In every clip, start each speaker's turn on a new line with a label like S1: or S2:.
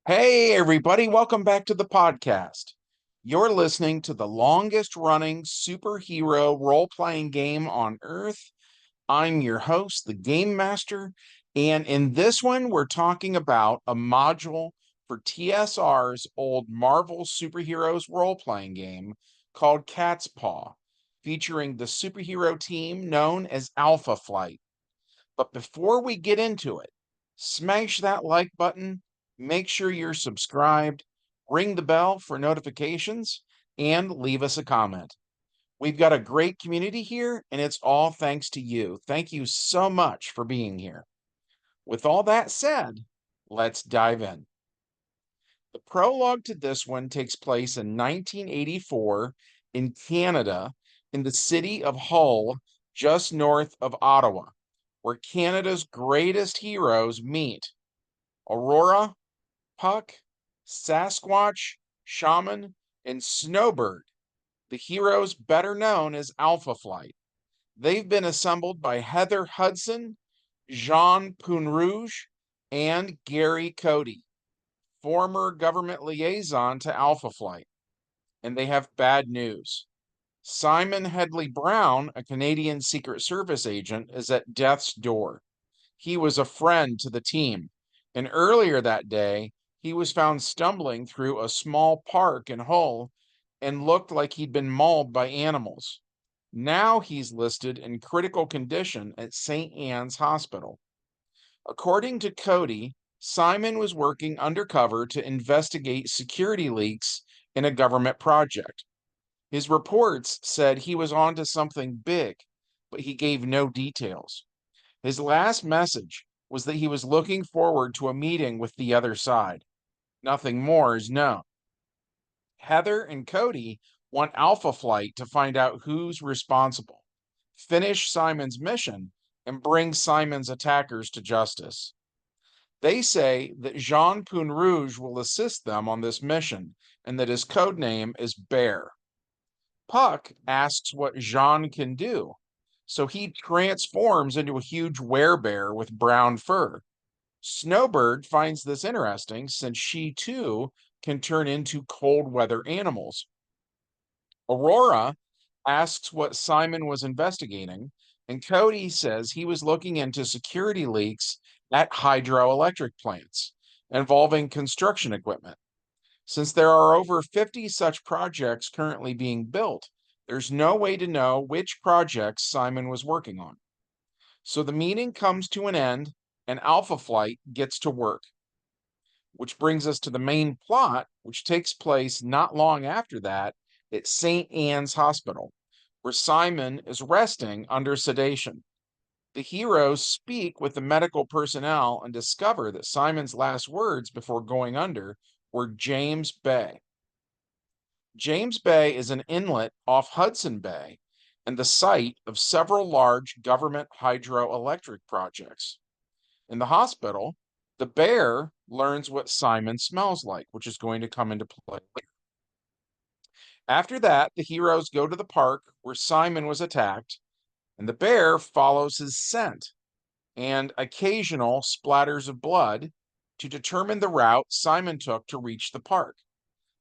S1: Hey, everybody, welcome back to the podcast. You're listening to the longest running superhero role playing game on Earth. I'm your host, the Game Master, and in this one, we're talking about a module for TSR's old Marvel Superheroes role playing game called Cat's Paw, featuring the superhero team known as Alpha Flight. But before we get into it, smash that like button, make sure you're subscribed, ring the bell for notifications, and leave us a comment. We've got a great community here, and it's all thanks to you. Thank you so much for being here. With all that said, let's dive in. The prologue to this one takes place in 1984 in Canada, in the city of Hull, just north of Ottawa, where Canada's greatest heroes meet. Aurora, Puck, Sasquatch, Shaman, and Snowbird, the heroes better known as Alpha Flight. They've been assembled by Heather Hudson, Jean Punrouge, and Gary Cody, former government liaison to Alpha Flight. And they have bad news. Simon Hedley Brown, a Canadian Secret Service agent, is at death's door. He was a friend to the team, and earlier that day, he was found stumbling through a small park in Hull and looked like he'd been mauled by animals. Now he's listed in critical condition at St. Anne's Hospital. According to Cody, Simon was working undercover to investigate security leaks in a government project. His reports said he was onto something big, but he gave no details. His last message was that he was looking forward to a meeting with the other side. Nothing more is known. Heather and Cody want Alpha Flight to find out who's responsible, finish Simon's mission, and bring Simon's attackers to justice. They say that Jean Punrouge will assist them on this mission and that his code name is Bear. Puck asks what Jean can do, so he transforms into a huge werebear with brown fur. Snowbird finds this interesting since she too can turn into cold weather animals. Aurora asks what Simon was investigating, and Cody says he was looking into security leaks at hydroelectric plants involving construction equipment. Since there are over 50 such projects currently being built, there's no way to know which projects Simon was working on. So the meeting comes to an end and Alpha Flight gets to work, which brings us to the main plot, which takes place not long after that at St. Anne's Hospital, where Simon is resting under sedation. The heroes speak with the medical personnel and discover that Simon's last words before going under were James Bay. James Bay is an inlet off Hudson Bay and the site of several large government hydroelectric projects. In the hospital, the bear learns what Simon smells like, which is going to come into play later. After that, the heroes go to the park where Simon was attacked, and the bear follows his scent and occasional splatters of blood to determine the route Simon took to reach the park.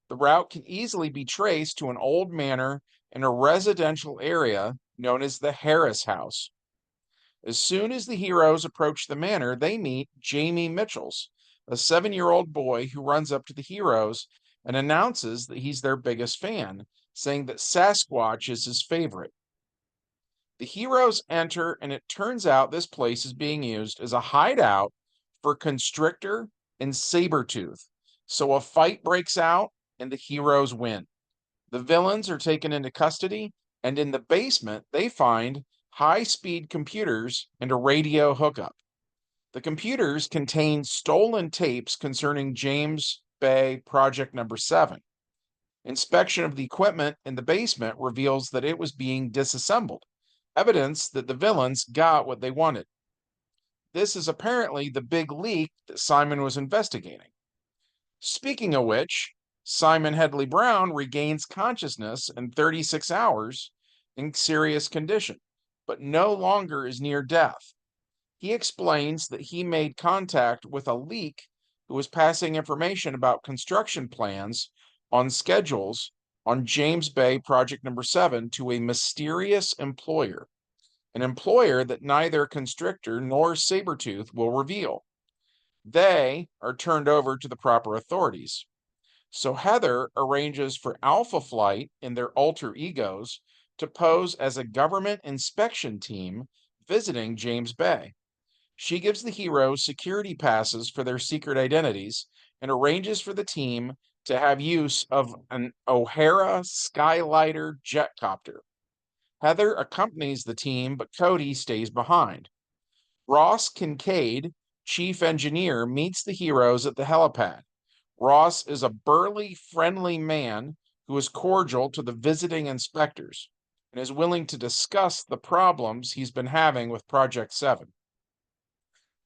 S1: The route can easily be traced to an old manor in a residential area known as the Harris House. As soon as the heroes approach the manor, they meet Jamie Mitchells, a 7-year-old boy who runs up to the heroes and announces that he's their biggest fan, saying that Sasquatch is his favorite. The heroes enter, and it turns out this place is being used as a hideout for Constrictor and Sabretooth. So a fight breaks out, and the heroes win. The villains are taken into custody, and in the basement, they find high-speed computers and a radio hookup. The computers contain stolen tapes concerning James Bay Project Number 7. Inspection of the equipment in the basement reveals that it was being disassembled, evidence that the villains got what they wanted. This is apparently the big leak that Simon was investigating. Speaking of which, Simon Hedley Brown regains consciousness in 36 hours in serious condition, but no longer is near death. He explains that he made contact with a leak who is passing information about construction plans on schedules on James Bay Project Number 7 to a mysterious employer, an employer that neither Constrictor nor Sabretooth will reveal. They are turned over to the proper authorities. So Heather arranges for Alpha Flight and their alter egos to pose as a government inspection team visiting James Bay. She gives the heroes security passes for their secret identities and arranges for the team to have use of an O'Hara Skylighter jetcopter. Heather accompanies the team, but Cody stays behind. Ross Kincaid, chief engineer, meets the heroes at the helipad. Ross is a burly, friendly man who is cordial to the visiting inspectors and is willing to discuss the problems he's been having with Project 7.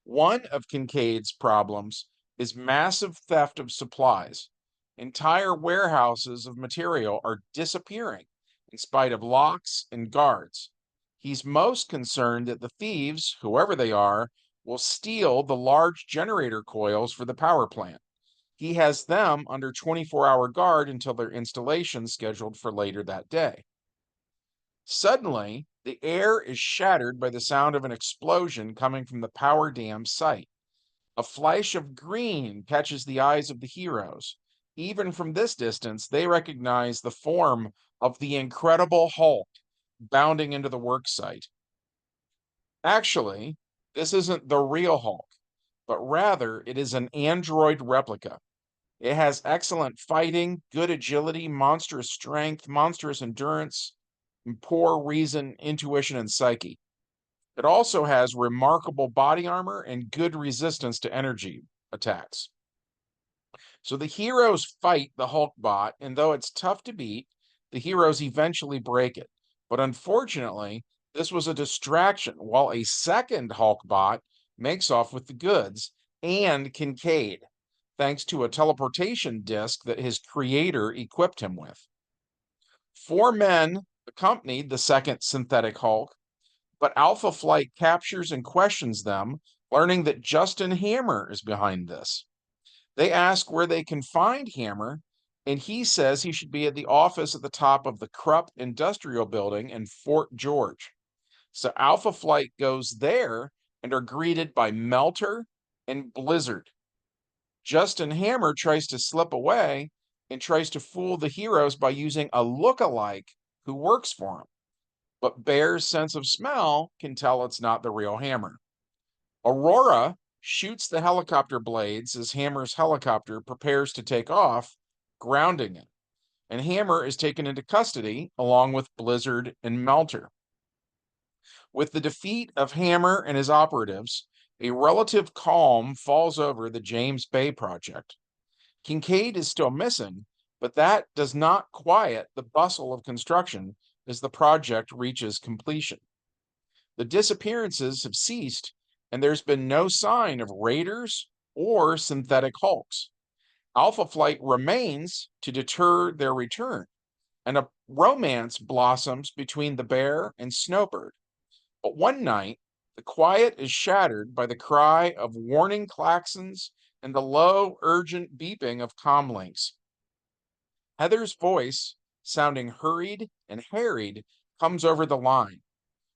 S1: One of Kincaid's problems is massive theft of supplies. Entire warehouses of material are disappearing in spite of locks and guards. He's most concerned that the thieves, whoever they are, will steal the large generator coils for the power plant. He has them under 24-hour guard until their installation scheduled for later that day. Suddenly, the air is shattered by the sound of an explosion coming from the power dam site. A flash of green catches the eyes of the heroes. Even from this distance, they recognize the form of the Incredible Hulk bounding into the work site. Actually, this isn't the real Hulk, but rather it is an android replica. It has excellent fighting, good agility, monstrous strength, monstrous endurance, and poor reason, intuition, and psyche. It also has remarkable body armor and good resistance to energy attacks. So the heroes fight the Hulk bot, and though it's tough to beat, the heroes eventually break it. But unfortunately, this was a distraction while a second Hulk bot makes off with the goods and Kincaid, thanks to a teleportation disc that his creator equipped him with. 4 men accompanied the second synthetic Hulk, but Alpha Flight captures and questions them, learning that Justin Hammer is behind this. They ask where they can find Hammer, and he says he should be at the office at the top of the Krupp Industrial Building in Fort George. So Alpha Flight goes there and are greeted by Melter and Blizzard. Justin Hammer tries to slip away and tries to fool the heroes by using a look-alike who works for him. But Bear's sense of smell can tell it's not the real Hammer. Aurora shoots the helicopter blades as Hammer's helicopter prepares to take off, grounding it. And Hammer is taken into custody along with Blizzard and Melter. With the defeat of Hammer and his operatives, a relative calm falls over the James Bay project. Kincaid is still missing, but that does not quiet the bustle of construction as the project reaches completion. The disappearances have ceased, and there's been no sign of raiders or synthetic hulks. Alpha Flight remains to deter their return, and a romance blossoms between the bear and Snowbird. But one night, the quiet is shattered by the cry of warning klaxons and the low, urgent beeping of comlinks. Heather's voice, sounding hurried and harried, comes over the line.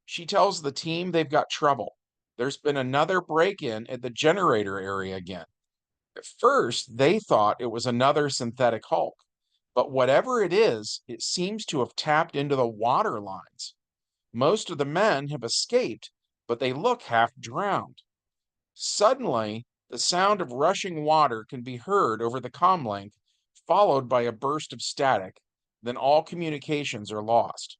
S1: She tells the team they've got trouble. There's been another break-in at the generator area again. At first, they thought it was another synthetic Hulk, but whatever it is, it seems to have tapped into the water lines. Most of the men have escaped, but they look half drowned. Suddenly, the sound of rushing water can be heard over the comlink, followed by a burst of static. Then all communications are lost.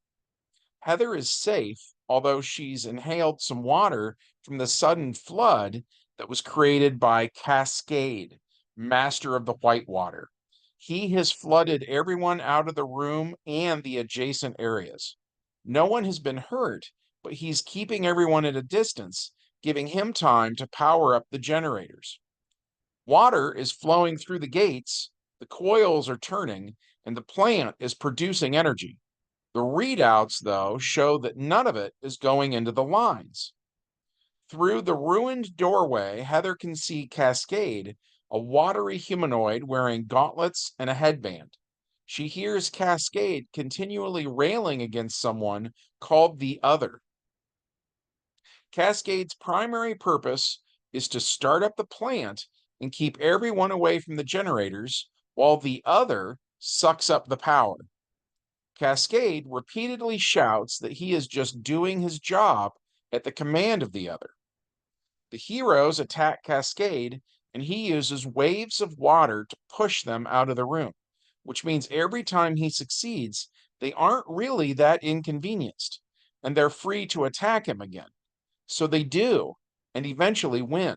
S1: Heather is safe, although she's inhaled some water from the sudden flood that was created by Cascade, master of the Whitewater. He has flooded everyone out of the room and the adjacent areas. No one has been hurt, but he's keeping everyone at a distance, giving him time to power up the generators. Water is flowing through the gates, the coils are turning, and the plant is producing energy. The readouts, though, show that none of it is going into the lines. Through the ruined doorway, Heather can see Cascade, a watery humanoid wearing gauntlets and a headband. She hears Cascade continually railing against someone called the Other. Cascade's primary purpose is to start up the plant and keep everyone away from the generators while the Other sucks up the power. Cascade repeatedly shouts that he is just doing his job at the command of the Other. The heroes attack Cascade, and he uses waves of water to push them out of the room, which means every time he succeeds, they aren't really that inconvenienced, and they're free to attack him again. So they do, and eventually win.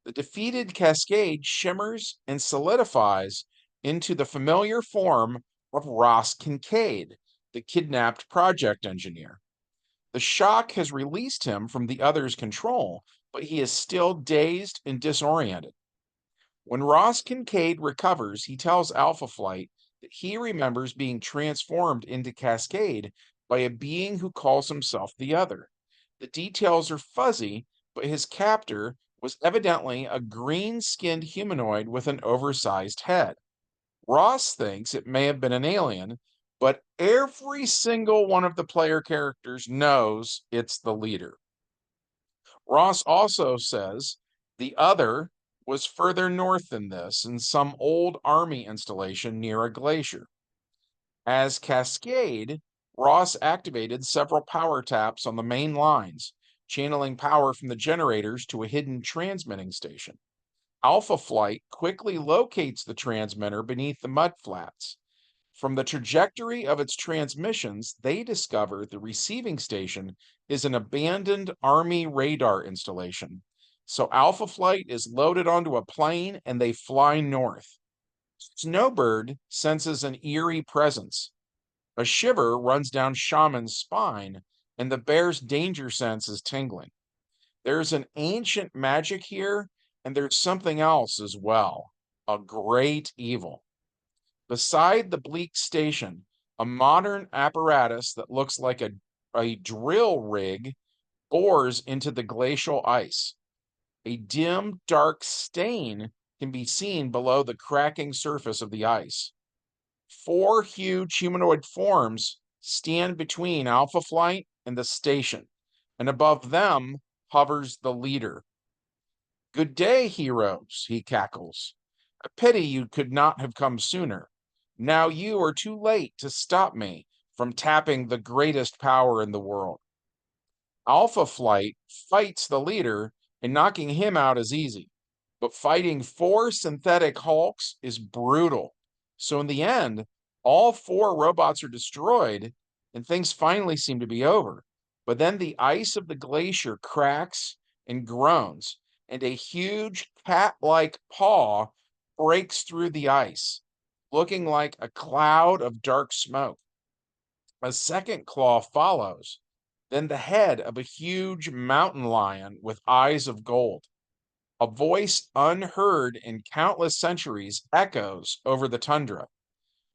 S1: The defeated Cascade shimmers and solidifies into the familiar form of Ross Kincaid, the kidnapped project engineer. The shock has released him from the Other's control, but he is still dazed and disoriented. When Ross Kincaid recovers, he tells Alpha Flight that he remembers being transformed into Cascade by a being who calls himself the Other. The details are fuzzy, but his captor was evidently a green-skinned humanoid with an oversized head. Ross thinks it may have been an alien, but every single one of the player characters knows it's the leader. Ross also says the Other was further north than this in some old army installation near a glacier. As Cascade, Ross activated several power taps on the main lines, channeling power from the generators to a hidden transmitting station. Alpha Flight quickly locates the transmitter beneath the mudflats. From the trajectory of its transmissions, they discover the receiving station is an abandoned Army radar installation. So Alpha Flight is loaded onto a plane and they fly north. Snowbird senses an eerie presence. A shiver runs down Shaman's spine, and the bear's danger sense is tingling. There's an ancient magic here, and there's something else as well, a great evil. Beside the bleak station, a modern apparatus that looks like a drill rig bores into the glacial ice. A dim, dark stain can be seen below the cracking surface of the ice. Four huge humanoid forms stand between Alpha Flight and the station, and above them hovers the leader. "Good day, heroes," he cackles. "A pity you could not have come sooner. Now you are too late to stop me from tapping the greatest power in the world." Alpha Flight fights the leader, and knocking him out is easy. But fighting four synthetic Hulks is brutal. So in the end, all four robots are destroyed, and things finally seem to be over. But then the ice of the glacier cracks and groans, and a huge cat-like paw breaks through the ice, looking like a cloud of dark smoke. A second claw follows, then the head of a huge mountain lion with eyes of gold. A voice unheard in countless centuries echoes over the tundra.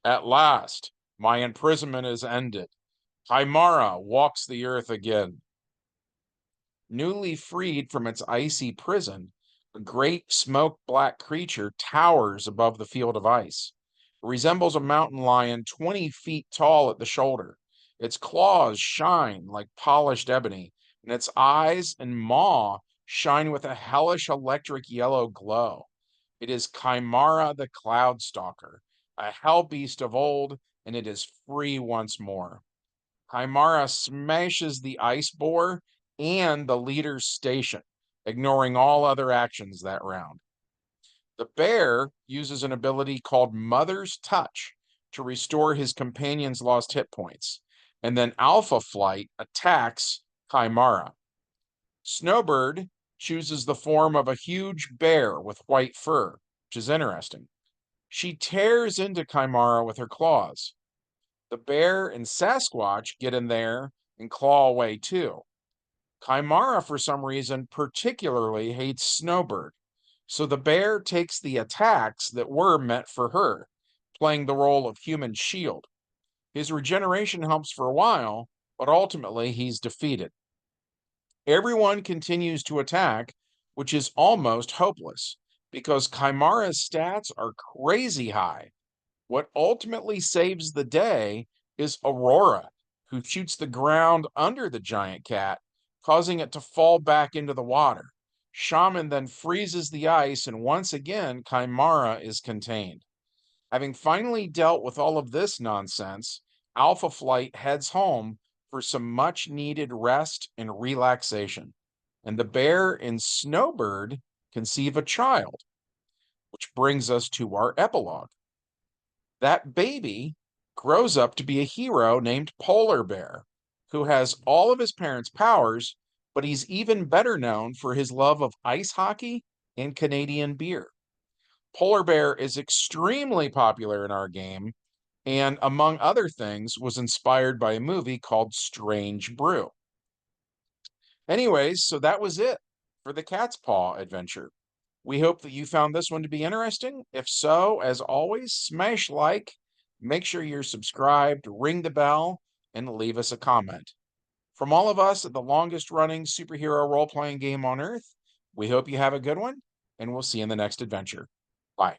S1: "At last, my imprisonment is ended. Chimera walks the earth again." Newly freed from its icy prison, a great smoke black creature towers above the field of ice. It resembles a mountain lion 20 feet tall at the shoulder. Its claws shine like polished ebony, and its eyes and maw shine with a hellish electric yellow glow. It is Chimera the Cloudstalker, a hell beast of old, and it is free once more. Chimera smashes the ice boar and the leader's station, ignoring all other actions that round. The bear uses an ability called Mother's Touch to restore his companion's lost hit points, and then Alpha Flight attacks Chimera. Snowbird chooses the form of a huge bear with white fur, which is interesting. She tears into Chimera with her claws. The bear and Sasquatch get in there and claw away too. Chimera, for some reason, particularly hates Snowbird, so the bear takes the attacks that were meant for her, playing the role of human shield. His regeneration helps for a while, but ultimately he's defeated. Everyone continues to attack, which is almost hopeless. because Kaimara's stats are crazy high. What ultimately saves the day is Aurora, who shoots the ground under the giant cat, causing it to fall back into the water. Shaman then freezes the ice, and once again, Kaimara is contained. Having finally dealt with all of this nonsense, Alpha Flight heads home for some much needed rest and relaxation. And the bear and Snowbird conceive a child, which brings us to our epilogue. That baby grows up to be a hero named Polar Bear, who has all of his parents' powers, but he's even better known for his love of ice hockey and Canadian beer. Polar Bear is extremely popular in our game, and among other things, was inspired by a movie called Strange Brew. Anyways, so that was it for the Cat's Paw adventure. We hope that you found this one to be interesting. If so, as always, smash like, make sure you're subscribed, ring the bell, and leave us a comment. From all of us at the longest running superhero role playing game on earth, we hope you have a good one, and we'll see you in the next adventure. Bye.